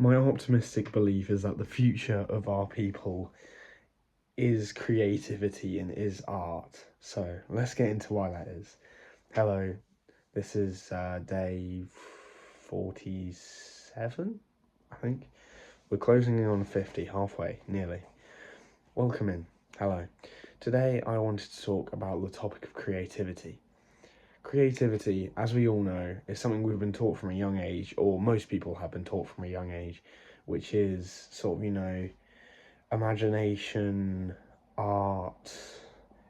My optimistic belief is that the future of our people is creativity and is art. So let's get into why that is. Hello, this is day 47, I think. We're closing in on 50, halfway, nearly. Welcome in. Hello. Today I wanted to talk about the topic of creativity. Creativity, as we all know, is something we've been taught from a young age, or most people have been taught from a young age, which is sort of, imagination, art,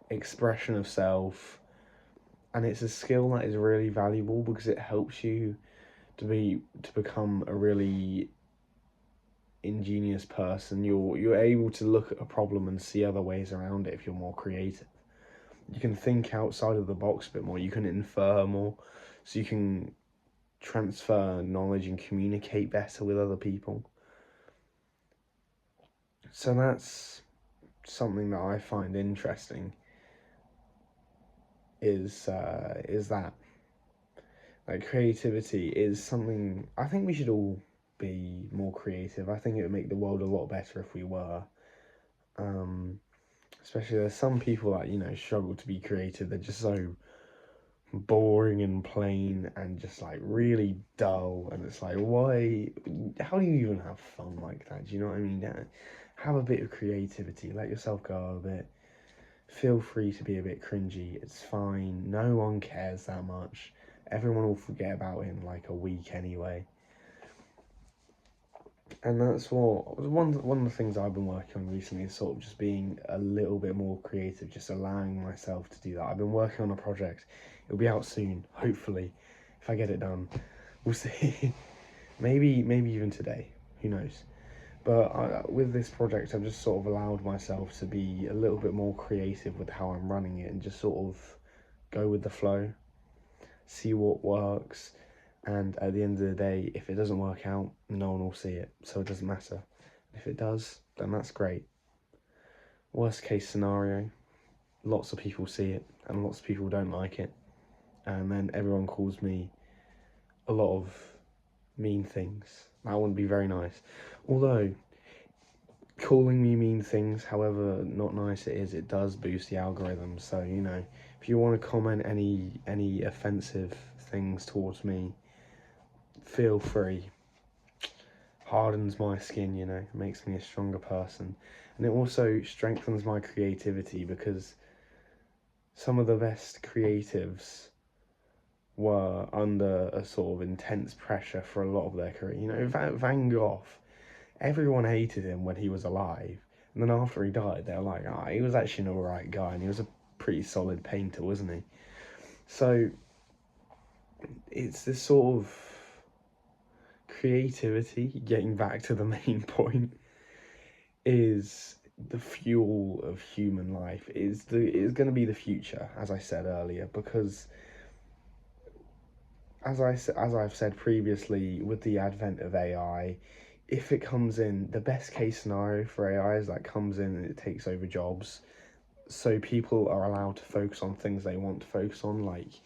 expression of self, and it's a skill that is really valuable because it helps you to become a really ingenious person. You're able to look at a problem and see other ways around it if you're more creative. You can think outside of the box a bit more, you can infer more, so you can transfer knowledge and communicate better with other people. So that's something that I find interesting is that like creativity is something I think we should all be more creative. I think it would make the world a lot better if we were. Especially there's some people that struggle to be creative. They're just so boring and plain and just like really dull, and it's like, why, how do you even have fun like that? Do you know what I mean? Have a bit of creativity, let yourself go a bit, feel free to be a bit cringy, it's fine, no one cares that much, everyone will forget about it in like a week anyway. And that's what one of the things I've been working on recently is sort of just being a little bit more creative, just allowing myself to do that. I've been working on a project. It'll be out soon, hopefully, if I get it done. We'll see. maybe even today. Who knows? But with this project, I've just sort of allowed myself to be a little bit more creative with how I'm running it and just sort of go with the flow, see what works, and at the end of the day, if it doesn't work out, no one will see it, so it doesn't matter. If it does, then that's great. Worst case scenario, lots of people see it and lots of people don't like it, and then everyone calls me a lot of mean things. That wouldn't be very nice. Although calling me mean things, however not nice it is, it does boost the algorithm. So if you want to comment any offensive things towards me, feel free. Hardens my skin, makes me a stronger person. And it also strengthens my creativity because some of the best creatives were under a sort of intense pressure for a lot of their career. Van Gogh, everyone hated him when he was alive. And then after he died, they were like, he was actually an alright guy and he was a pretty solid painter, wasn't he? So it's this sort of creativity, getting back to the main point, is the fuel of human life, is going to be the future, as I said earlier, because as I've said previously, with the advent of AI, if it comes in, the best case scenario for AI is that comes in and it takes over jobs, so people are allowed to focus on things they want to focus on, like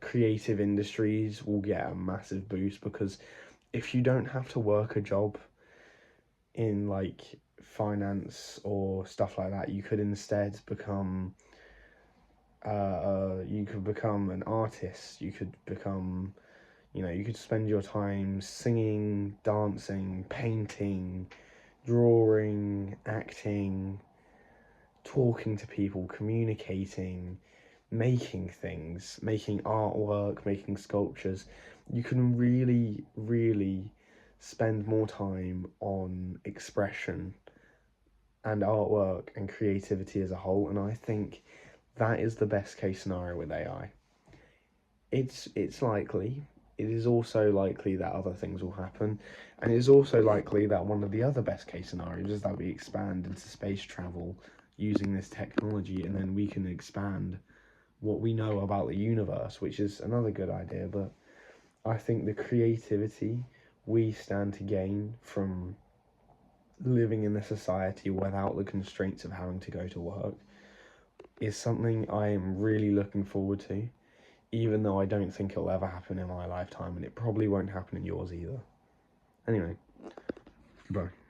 creative industries will get a massive boost because if you don't have to work a job in like finance or stuff like that, you could instead become you could become an artist. You could become, you could spend your time singing, dancing, painting, drawing, acting, talking to people, communicating, making things, making artwork, making sculptures. You can really, really spend more time on expression and artwork and creativity as a whole, and I think that is the best case scenario with AI. It's likely. It is also likely that other things will happen, and it is also likely that one of the other best case scenarios is that we expand into space travel using this technology, and then we can expand what we know about the universe, which is another good idea. But I think the creativity we stand to gain from living in a society without the constraints of having to go to work is something I am really looking forward to, even though I don't think it'll ever happen in my lifetime, and it probably won't happen in yours either. Anyway, Bye.